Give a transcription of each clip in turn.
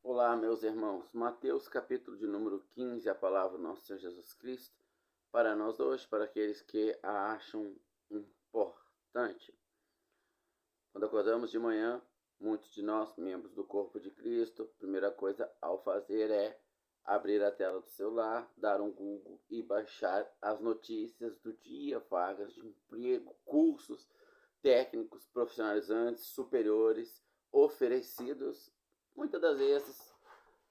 Olá, meus irmãos. Mateus, capítulo de número 15, a palavra do nosso Senhor Jesus Cristo, para nós hoje, para aqueles que a acham importante. Quando acordamos de manhã, muitos de nós, membros do corpo de Cristo, a primeira coisa ao fazer é abrir a tela do celular, dar um Google e baixar as notícias do dia, vagas de emprego, cursos técnicos, profissionalizantes, superiores, oferecidos. Muitas das vezes,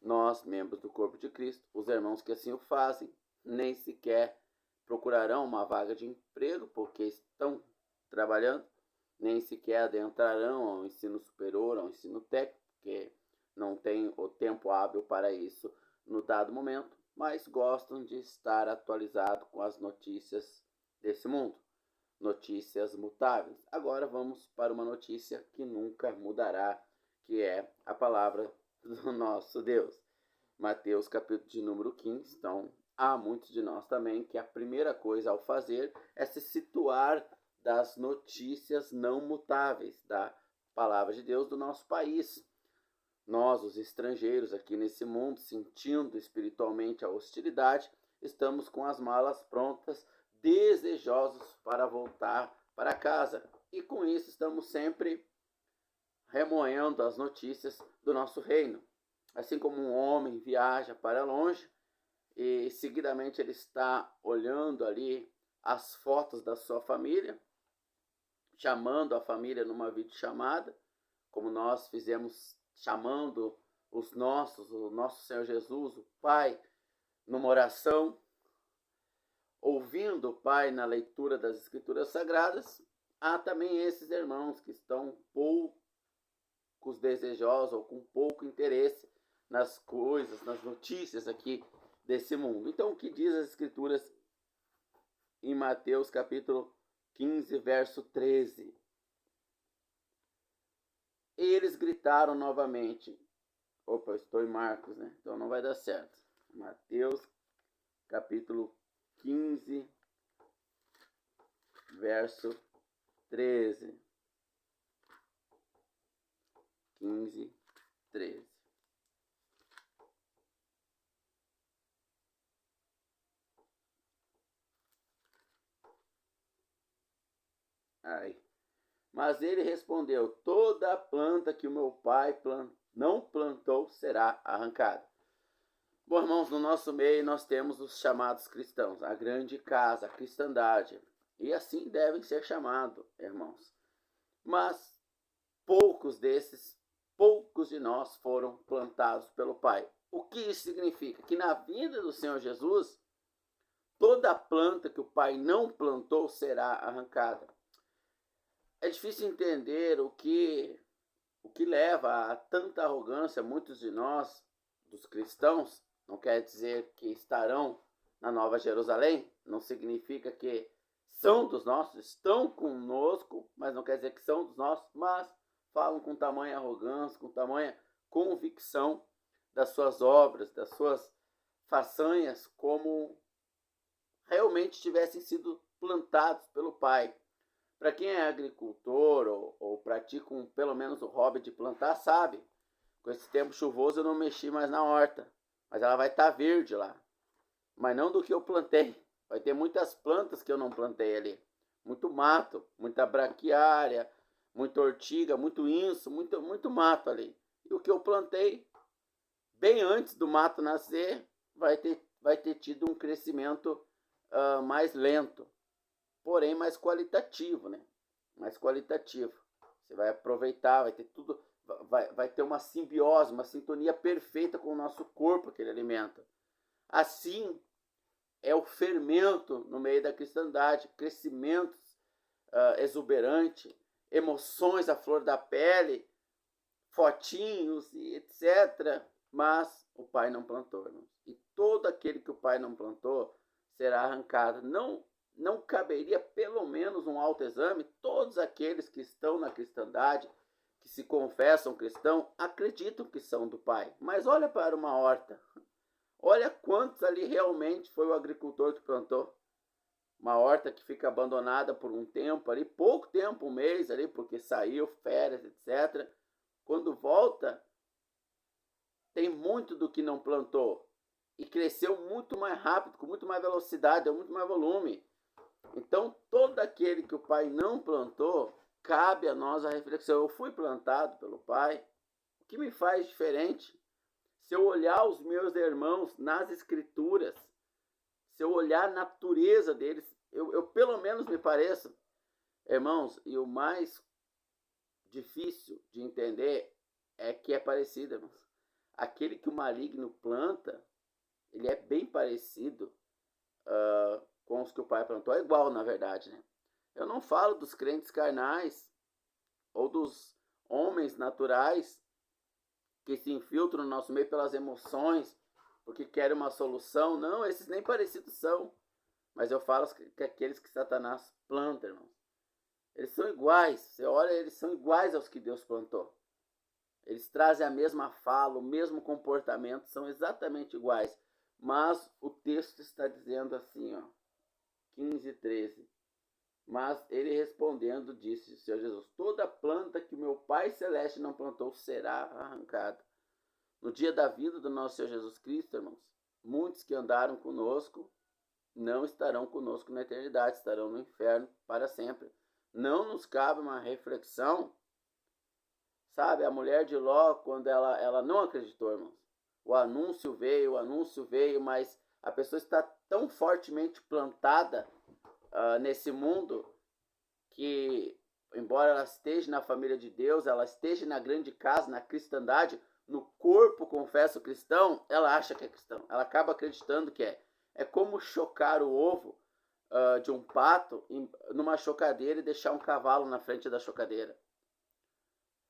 nós, membros do corpo de Cristo, os irmãos que assim o fazem, nem sequer procurarão uma vaga de emprego porque estão trabalhando, nem sequer adentrarão ao ensino superior, ao ensino técnico, porque não tem o tempo hábil para isso no dado momento, mas gostam de estar atualizado com as notícias desse mundo, notícias mutáveis. Agora vamos para uma notícia que nunca mudará, que é a palavra do nosso Deus. Mateus capítulo de número 15. Então, há muitos de nós também que a primeira coisa ao fazer é se situar das notícias não mutáveis da palavra de Deus do nosso país. Nós, os estrangeiros aqui nesse mundo, sentindo espiritualmente a hostilidade, estamos com as malas prontas, desejosos para voltar para casa. E com isso estamos sempre remoendo as notícias do nosso reino. Assim como um homem viaja para longe e seguidamente ele está olhando ali as fotos da sua família, chamando a família numa videochamada, como nós fizemos chamando o nosso Senhor Jesus, o Pai, numa oração, ouvindo o Pai na leitura das Escrituras Sagradas. Há também esses irmãos que estão poucos desejosos ou com pouco interesse nas coisas, nas notícias aqui desse mundo. Então, o que diz as Escrituras em Mateus capítulo 15, verso 13? Eles gritaram novamente. Opa, eu estou em Marcos, né? Então não vai dar certo. Mateus capítulo 15, verso 13. 15, 13. Aí. Mas ele respondeu: toda planta que o meu pai não plantou será arrancada. Bom, irmãos, no nosso meio nós temos os chamados cristãos, a grande casa, a cristandade. E assim devem ser chamados, irmãos. Mas poucos de nós foram plantados pelo Pai. O que isso significa? Que na vida do Senhor Jesus, toda planta que o Pai não plantou será arrancada. É difícil entender o que leva a tanta arrogância. Muitos de nós, dos cristãos, não quer dizer que estarão na Nova Jerusalém, não significa que são dos nossos, estão conosco, mas não quer dizer que são dos nossos, mas falam com tamanha arrogância, com tamanha convicção das suas obras, das suas façanhas, como realmente tivessem sido plantados pelo Pai. Para quem é agricultor ou pratica pelo menos o hobby de plantar, sabe. Com esse tempo chuvoso eu não mexi mais na horta, mas ela vai estar verde lá. Mas não do que eu plantei. Vai ter muitas plantas que eu não plantei ali. Muito mato, muita braquiária, muita ortiga, muito inso, muito mato ali. E o que eu plantei, bem antes do mato nascer, vai ter tido um crescimento mais lento, porém mais qualitativo, né? Mais qualitativo. Você vai aproveitar, vai ter tudo, vai ter uma simbiose, uma sintonia perfeita com o nosso corpo que ele alimenta. Assim é o fermento no meio da cristandade, crescimento exuberante, emoções à flor da pele, fotinhos e etc. Mas o Pai não plantou, irmãos. E todo aquele que o Pai não plantou será arrancado. Não caberia pelo menos um autoexame? Todos aqueles que estão na cristandade, que se confessam cristão, acreditam que são do Pai. Mas olha para uma horta. Olha quantos ali realmente foi o agricultor que plantou. Uma horta que fica abandonada por um tempo ali, pouco tempo, um mês ali, porque saiu, férias, etc. Quando volta, tem muito do que não plantou e cresceu muito mais rápido, com muito mais velocidade, deu muito mais volume. Então, todo aquele que o Pai não plantou, cabe a nós a reflexão. Eu fui plantado pelo Pai, o que me faz diferente? Se eu olhar os meus irmãos nas Escrituras, se eu olhar a natureza deles, eu pelo menos me pareço, irmãos, e o mais difícil de entender é que é parecido, irmãos. Aquele que o maligno planta, ele é bem parecido com os que o Pai plantou. É igual, na verdade, né? Eu não falo dos crentes carnais ou dos homens naturais que se infiltram no nosso meio pelas emoções, porque querem uma solução. Não, esses nem parecidos são. Mas eu falo que aqueles que Satanás planta, irmãos. Eles são iguais. Você olha, eles são iguais aos que Deus plantou. Eles trazem a mesma fala, o mesmo comportamento, são exatamente iguais. Mas o texto está dizendo assim, ó, 15, 13. Mas ele respondendo disse, Senhor Jesus, toda planta que o meu Pai Celeste não plantou será arrancada. No dia da vida do nosso Senhor Jesus Cristo, irmãos, muitos que andaram conosco não estarão conosco na eternidade, estarão no inferno para sempre. Não nos cabe uma reflexão, sabe, a mulher de Ló, quando ela não acreditou, irmãos. O anúncio veio, mas a pessoa está tão fortemente plantada nesse mundo que, embora ela esteja na família de Deus, ela esteja na grande casa, na cristandade, no corpo, confesso, cristão, ela acha que é cristão. Ela acaba acreditando que é. É como chocar o ovo de um pato numa chocadeira e deixar um cavalo na frente da chocadeira.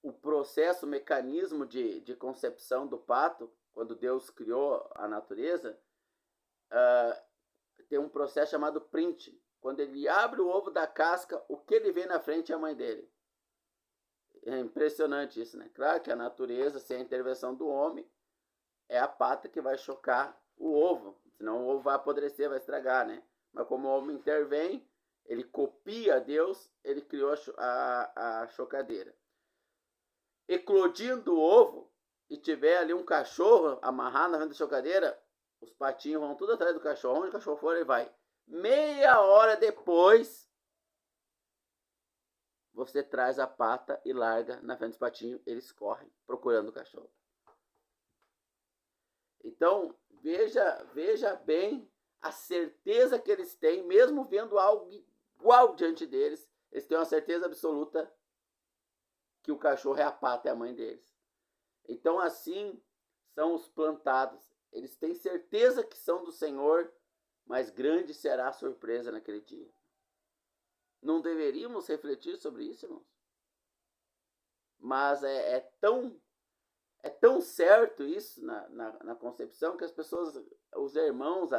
O processo, o mecanismo de concepção do pato, quando Deus criou a natureza, tem um processo chamado print. Quando ele abre o ovo da casca, o que ele vê na frente é a mãe dele. É impressionante isso, né? Claro que a natureza, sem a intervenção do homem, é a pata que vai chocar o ovo. Senão o ovo vai apodrecer, vai estragar, né? Mas como o homem intervém, ele copia Deus, ele criou a chocadeira. Eclodindo o ovo, e tiver ali um cachorro amarrado na frente da chocadeira, os patinhos vão tudo atrás do cachorro. Onde o cachorro for, ele vai. Meia hora depois, você traz a pata e larga na frente dos patinhos, eles correm procurando o cachorro. Então, veja bem a certeza que eles têm, mesmo vendo algo igual diante deles, eles têm uma certeza absoluta que o cachorro é a pata, é a mãe deles. Então, assim são os plantados. Eles têm certeza que são do Senhor, mas grande será a surpresa naquele dia. Não deveríamos refletir sobre isso, irmãos? Mas é tão certo isso na concepção que as pessoas, os irmãos,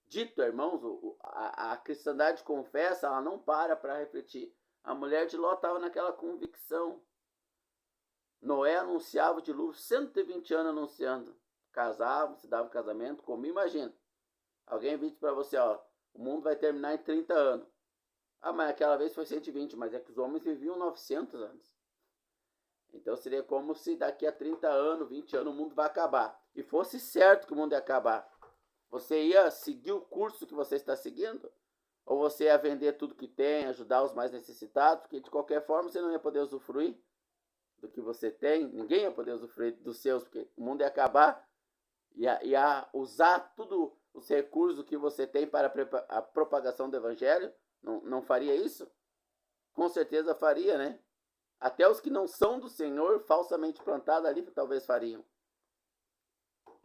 dito irmãos, a cristandade confessa, ela não para refletir. A mulher de Ló estava naquela convicção. Noé anunciava o dilúvio, 120 anos anunciando. Casavam, se dava casamento, como imagina. Alguém disse para você, ó, o mundo vai terminar em 30 anos. Ah, mas aquela vez foi 120, mas é que os homens viviam 900 anos. Então seria como se daqui a 30 anos, 20 anos, o mundo vai acabar. E fosse certo que o mundo ia acabar. Você ia seguir o curso que você está seguindo? Ou você ia vender tudo que tem, ajudar os mais necessitados? Porque de qualquer forma você não ia poder usufruir do que você tem. Ninguém ia poder usufruir dos seus, porque o mundo ia acabar. Ia usar tudo os recursos que você tem para a propagação do evangelho. Não faria isso? Com certeza faria, né? Até os que não são do Senhor, falsamente plantados ali, talvez fariam.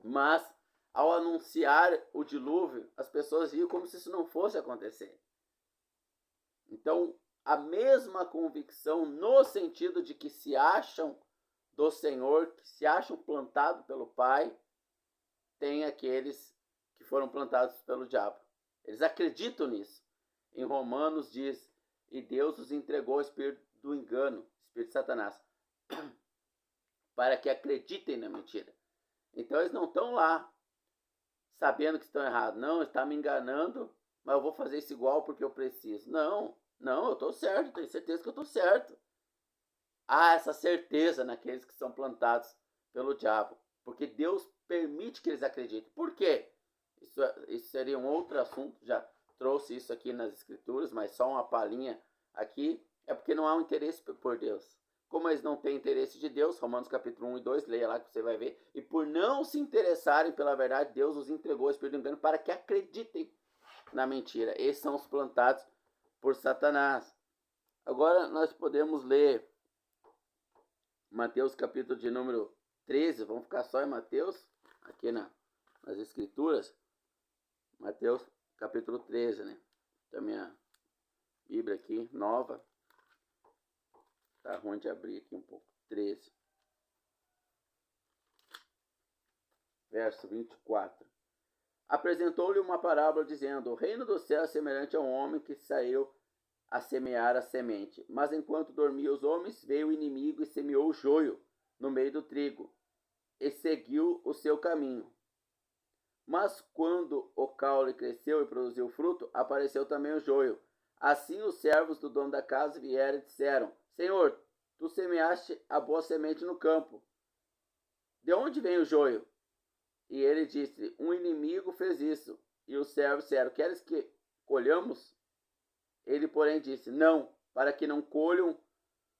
Mas, ao anunciar o dilúvio, as pessoas viam como se isso não fosse acontecer. Então, a mesma convicção no sentido de que se acham do Senhor, que se acham plantados pelo Pai, tem aqueles que foram plantados pelo diabo. Eles acreditam nisso. Em Romanos diz, e Deus os entregou ao espírito do engano, espírito de Satanás, para que acreditem na mentira. Então eles não estão lá sabendo que estão errados. Não, está me enganando, mas eu vou fazer isso igual porque eu preciso. Não, eu estou certo, tenho certeza que eu estou certo. Há essa certeza naqueles que são plantados pelo diabo. Porque Deus permite que eles acreditem. Por quê? Isso seria um outro assunto, já trouxe isso aqui nas escrituras, mas só uma palhinha aqui. É porque não há um interesse por Deus. Como eles não têm interesse de Deus, Romanos capítulo 1 e 2, leia lá que você vai ver. E por não se interessarem pela verdade, Deus os entregou ao espírito do engano para que acreditem na mentira. Esses são os plantados por Satanás. Agora nós podemos ler Mateus capítulo de número 13. Vamos ficar só em Mateus, aqui nas escrituras. Mateus capítulo 13, né? Tem a minha Bíblia aqui, nova. Tá ruim de abrir aqui um pouco. 13. Verso 24. Apresentou-lhe uma parábola, dizendo: o reino do céu é semelhante a um homem que saiu a semear a semente. Mas enquanto dormiam os homens, veio o inimigo e semeou o joio no meio do trigo, e seguiu o seu caminho. Mas quando o caule cresceu e produziu fruto, apareceu também o joio. Assim os servos do dono da casa vieram e disseram: Senhor, tu semeaste a boa semente no campo. De onde vem o joio? E ele disse: um inimigo fez isso. E os servos disseram: queres que colhamos? Ele, porém, disse: não, para que não colham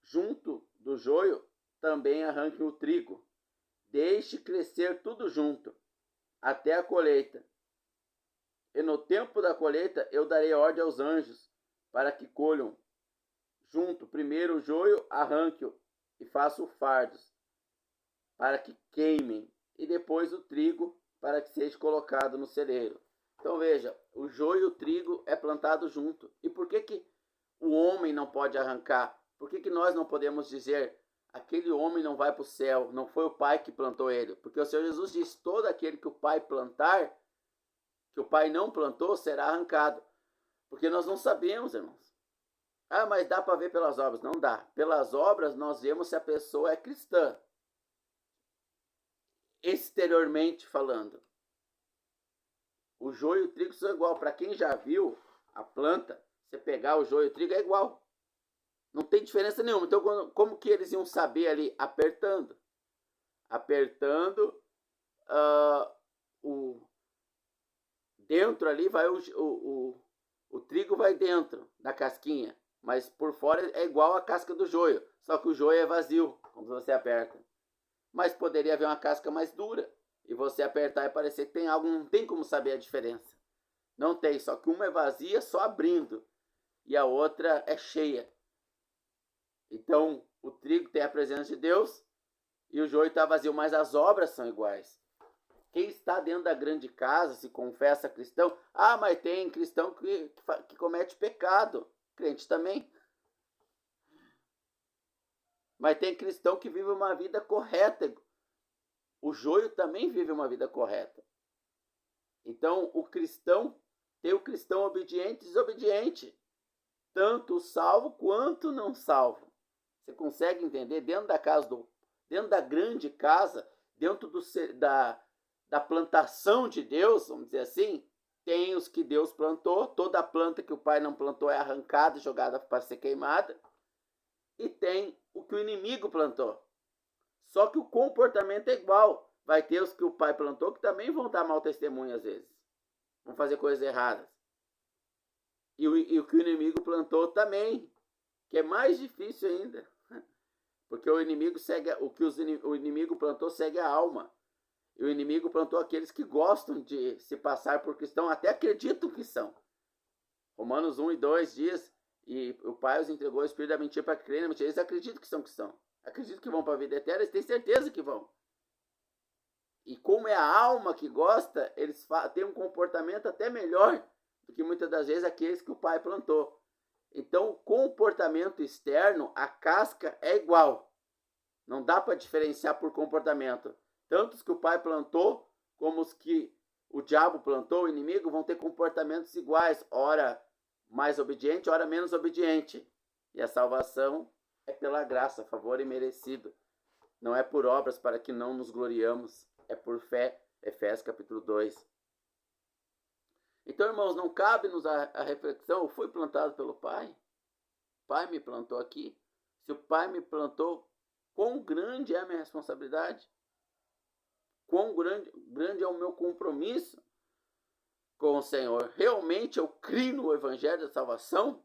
junto do joio, também arranquem o trigo. Deixe crescer tudo junto, até a colheita. E no tempo da colheita eu darei ordem aos anjos, para que colham junto primeiro o joio, arranque-o e façam fardos, para que queimem, e depois o trigo, para que seja colocado no celeiro. Então veja, o joio e o trigo é plantado junto. E por que o homem não pode arrancar? Por que nós não podemos dizer: aquele homem não vai para o céu, não foi o Pai que plantou ele? Porque o Senhor Jesus diz: todo aquele que o Pai plantar, que o Pai não plantou, será arrancado. Porque nós não sabemos, irmãos. Ah, mas dá para ver pelas obras. Não dá. Pelas obras nós vemos se a pessoa é cristã. Exteriormente falando. O joio e o trigo são igual. Para quem já viu a planta, você pegar o joio e o trigo é igual. Não tem diferença nenhuma. Então, como que eles iam saber ali? Apertando. Apertando. Dentro ali vai o trigo vai dentro da casquinha. Mas por fora é igual a casca do joio. Só que o joio é vazio, quando você aperta. Mas poderia haver uma casca mais dura. E você apertar e parecer que tem algo. Não tem como saber a diferença. Não tem. Só que uma é vazia só abrindo. E a outra é cheia. Então o trigo tem a presença de Deus. E o joio está vazio. Mas as obras são iguais. Quem está dentro da grande casa se confessa cristão. Ah, mas tem cristão que comete pecado. Crente também. Mas tem cristão que vive uma vida correta. O joio também vive uma vida correta. Então, o cristão tem o cristão obediente e desobediente. Tanto o salvo quanto não salvo. Você consegue entender? Dentro da casa dentro da grande casa, dentro da plantação de Deus, vamos dizer assim, tem os que Deus plantou. Toda planta que o Pai não plantou é arrancada e jogada para ser queimada. E tem o que o inimigo plantou. Só que o comportamento é igual. Vai ter os que o Pai plantou que também vão dar mau testemunho às vezes. Vão fazer coisas erradas. E o que o inimigo plantou também. Que é mais difícil ainda. Porque o inimigo segue. O inimigo plantou segue a alma. E o inimigo plantou aqueles que gostam de se passar por cristão, até acreditam que são. Romanos 1 e 2 diz: e o Pai os entregou o espírito da mentira para crer na mentira. Eles acreditam que são cristãos. Acreditam que vão para a vida eterna, eles têm certeza que vão. E como é a alma que gosta, eles têm um comportamento até melhor do que muitas das vezes aqueles que o Pai plantou. Então, o comportamento externo, a casca é igual. Não dá para diferenciar por comportamento. Tanto os que o Pai plantou, como os que o diabo plantou, o inimigo, vão ter comportamentos iguais. Ora mais obediente, ora menos obediente. E a salvação é pela graça, favor imerecido. Não é por obras para que não nos gloriamos. É por fé. Efésios capítulo 2. Então, irmãos, não cabe-nos a reflexão: eu fui plantado pelo Pai? O Pai me plantou aqui? Se o Pai me plantou, quão grande é a minha responsabilidade? quão grande é o meu compromisso com o Senhor. Realmente eu creio no Evangelho da Salvação?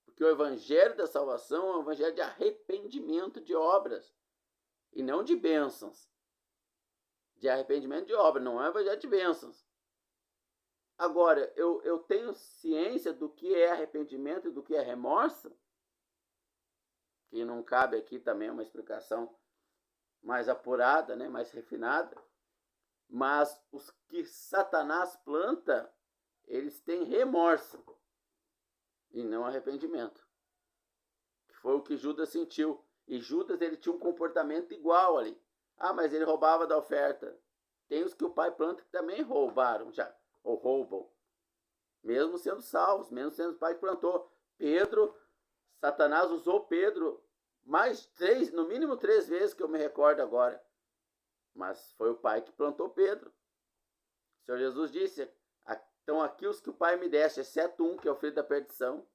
Porque o Evangelho da Salvação é um Evangelho de arrependimento de obras e não de bênçãos. De arrependimento de obras, não é um Evangelho de bênçãos. Agora, eu tenho ciência do que é arrependimento e do que é remorso, que não cabe aqui também uma explicação mais apurada, né, mais refinada, mas os que Satanás planta, eles têm remorso e não arrependimento. Que foi o que Judas sentiu. E Judas, ele tinha um comportamento igual ali. Ah, mas ele roubava da oferta. Tem os que o pai planta que também roubaram já, ou roubam. Mesmo sendo salvos, mesmo sendo o pai que plantou. Pedro, Satanás usou Pedro no mínimo 3 vezes que eu me recordo agora. Mas foi o pai que plantou Pedro. O Senhor Jesus disse, estão aqui os que o pai me deste, exceto um que é o filho da perdição.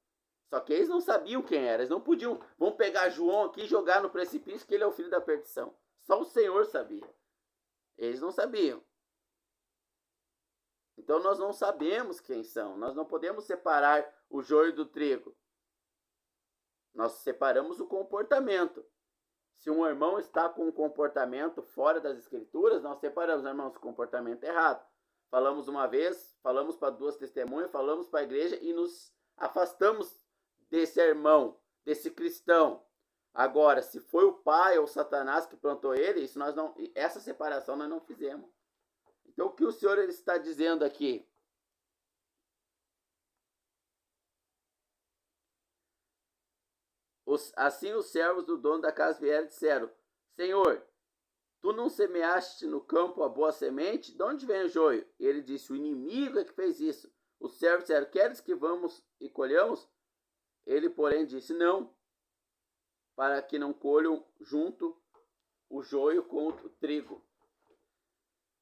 Só que eles não sabiam quem era, eles não podiam, vão pegar João aqui e jogar no precipício que ele é o filho da perdição. Só o Senhor sabia. Eles não sabiam. Então nós não sabemos quem são, nós não podemos separar o joio do trigo. Nós separamos o comportamento. Se um irmão está com um comportamento fora das escrituras, nós separamos, irmãos, o comportamento errado. Falamos uma vez, falamos para 2 testemunhas, falamos para a igreja e nos afastamos desse irmão, desse cristão. Agora, se foi o pai ou Satanás que plantou ele, isso nós não, essa separação nós não fizemos. Então, o que o Senhor ele está dizendo aqui? Assim os servos do dono da casa vieram e disseram, Senhor, tu não semeaste no campo a boa semente? De onde vem o joio? E ele disse, o inimigo é que fez isso. Os servos disseram, queres que vamos e colhamos? Ele, porém, disse, não, para que não colham junto o joio com o trigo.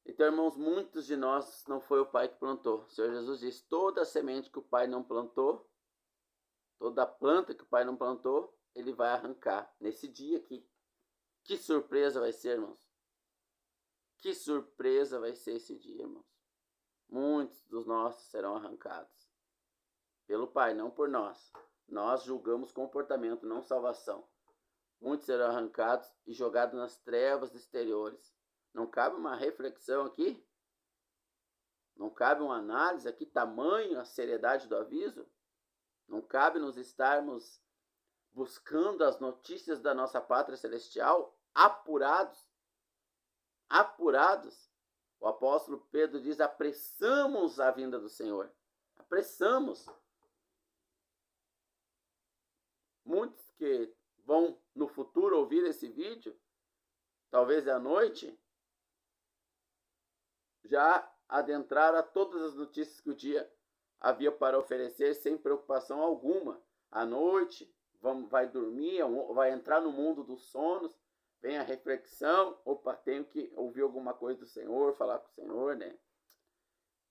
Então, irmãos, muitos de nós não foi o pai que plantou. O Senhor Jesus disse, toda semente que o pai não plantou, toda planta que o pai não plantou, ele vai arrancar nesse dia aqui. Que surpresa vai ser, irmãos. Que surpresa vai ser esse dia, irmãos. Muitos dos nossos serão arrancados. Pelo pai, não por nós. Nós julgamos comportamento, não salvação. Muitos serão arrancados e jogados nas trevas exteriores. Não cabe uma reflexão aqui? Não cabe uma análise aqui? Tamanho a seriedade do aviso? Não cabe nos estarmos buscando as notícias da nossa pátria celestial apurados? Apurados? O apóstolo Pedro diz, apressamos a vinda do Senhor. Apressamos. Muitos que vão no futuro ouvir esse vídeo, talvez à noite, já adentraram a todas as notícias que o dia havia para oferecer sem preocupação alguma. À noite, vai dormir, vai entrar no mundo dos sonos, vem a reflexão, opa, tenho que ouvir alguma coisa do Senhor, falar com o Senhor, né?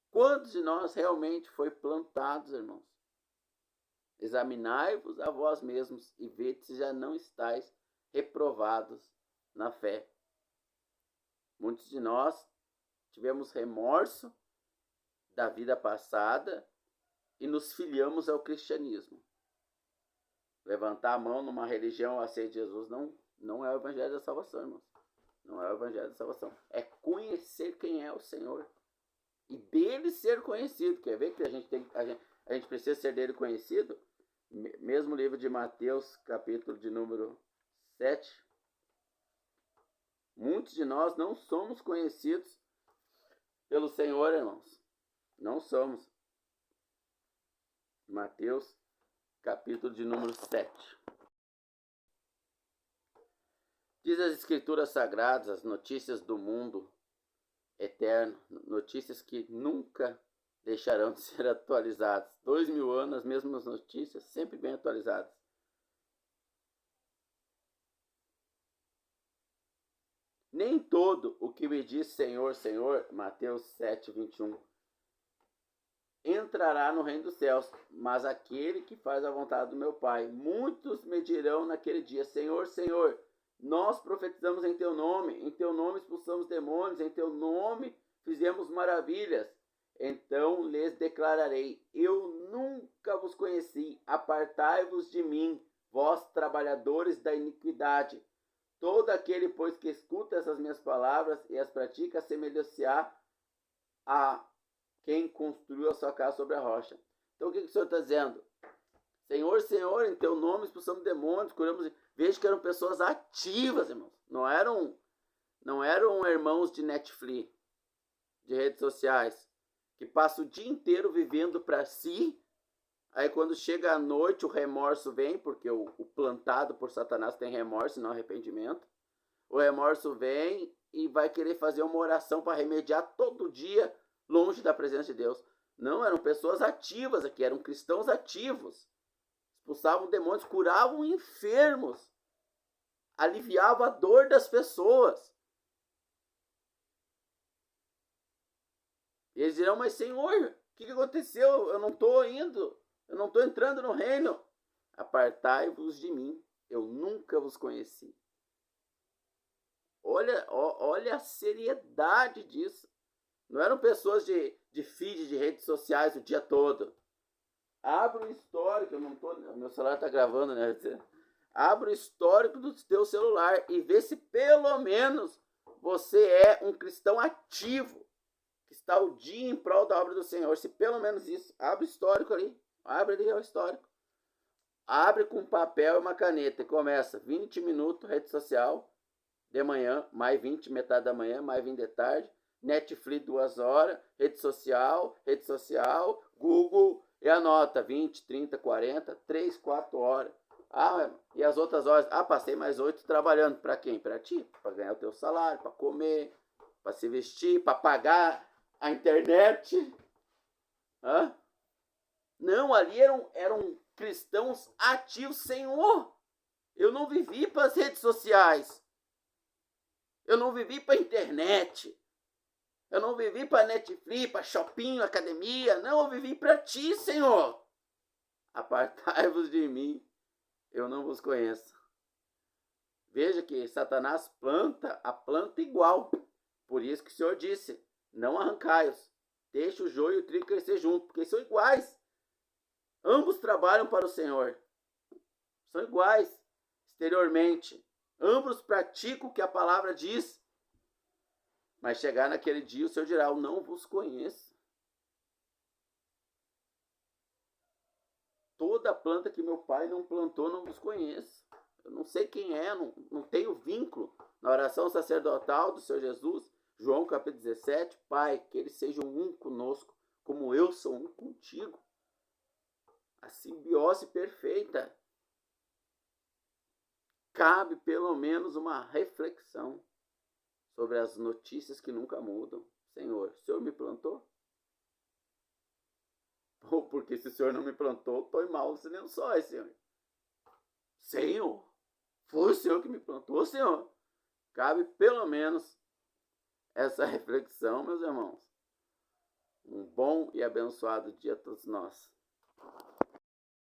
Quantos de nós realmente foi plantados, irmãos? Examinai-vos a vós mesmos e vede se já não estáis reprovados na fé. Muitos de nós tivemos remorso da vida passada e nos filiamos ao cristianismo. Levantar a mão numa religião a ser de Jesus não é o evangelho da salvação, irmãos. Não é o evangelho da salvação. É conhecer quem é o Senhor. E dele ser conhecido. Quer ver que a gente precisa ser dele conhecido? Mesmo livro de Mateus, capítulo de número 7. Muitos de nós não somos conhecidos pelo Senhor, irmãos. Não somos. Mateus, capítulo de número 7. Diz as escrituras sagradas, as notícias do mundo eterno, notícias que nunca deixarão de ser atualizadas. 2000 anos, as mesmas notícias, sempre bem atualizadas. Nem todo o que me diz Senhor, Senhor, Mateus 7, 21, entrará no reino dos céus, mas aquele que faz a vontade do meu Pai. Muitos me dirão naquele dia, Senhor, Senhor, Nós profetizamos em teu nome expulsamos demônios, em teu nome fizemos maravilhas. Então lhes declararei: eu nunca vos conheci, apartai-vos de mim, vós trabalhadores da iniquidade. Todo aquele, pois, que escuta essas minhas palavras e as pratica, assemelha-se-á a quem construiu a sua casa sobre a rocha. Então o que o Senhor está dizendo? Senhor, Senhor, em teu nome expulsamos demônios, curamos. Veja que eram pessoas ativas, irmãos. Não eram irmãos de Netflix, de redes sociais, que passam o dia inteiro vivendo para si. Aí quando chega a noite o remorso vem, porque o plantado por Satanás tem remorso e não arrependimento. O remorso vem e vai querer fazer uma oração para remediar todo dia longe da presença de Deus. Não, eram pessoas ativas aqui, eram cristãos ativos. Expulsavam demônios, curavam enfermos, aliviavam a dor das pessoas. E eles dirão: mas Senhor, o que aconteceu? Eu não estou indo, eu não estou entrando no reino. Apartai-vos de mim, eu nunca vos conheci. Olha a seriedade disso. Não eram pessoas de feed, de redes sociais o dia todo. Abra o histórico, meu celular está gravando, né? Abra o histórico do teu celular e vê se pelo menos você é um cristão ativo, que está o dia em prol da obra do Senhor. Se pelo menos isso, abre o histórico ali, abre ali o histórico. Abre com papel e uma caneta e começa 20 minutos, rede social, de manhã, mais 20, metade da manhã, mais 20 de tarde, Netflix 2 horas, rede social, Google, e anota 20, 30, 40, 3, 4 horas. E as outras horas? Passei mais 8 trabalhando. Para quem? Para ti. Para ganhar o teu salário, para comer, para se vestir, para pagar a internet. Não, ali eram cristãos ativos. Senhor, eu não vivi para as redes sociais. Eu não vivi para a internet. Eu não vivi para Netflix, para shopping, academia. Não, eu vivi para ti, Senhor. Apartai-vos de mim, eu não vos conheço. Veja que Satanás planta a planta igual. Por isso que o Senhor disse: não arrancai-os. Deixa o joio e o trigo crescer junto, porque são iguais. Ambos trabalham para o Senhor. São iguais exteriormente. Ambos praticam o que a palavra diz. Mas chegar naquele dia, o Senhor dirá: eu não vos conheço. Toda planta que meu pai não plantou, não vos conheço. Eu não sei quem é, não tenho vínculo. Na oração sacerdotal do Senhor Jesus, João capítulo 17, Pai, que eles sejam um conosco, como eu sou um contigo. A simbiose perfeita. Cabe pelo menos uma reflexão sobre as notícias que nunca mudam. Senhor, o Senhor me plantou? Porque se o Senhor não me plantou, estou em maus lençóis, Senhor. Senhor, foi o Senhor que me plantou, Senhor? Cabe pelo menos essa reflexão, meus irmãos. Um bom e abençoado dia a todos nós.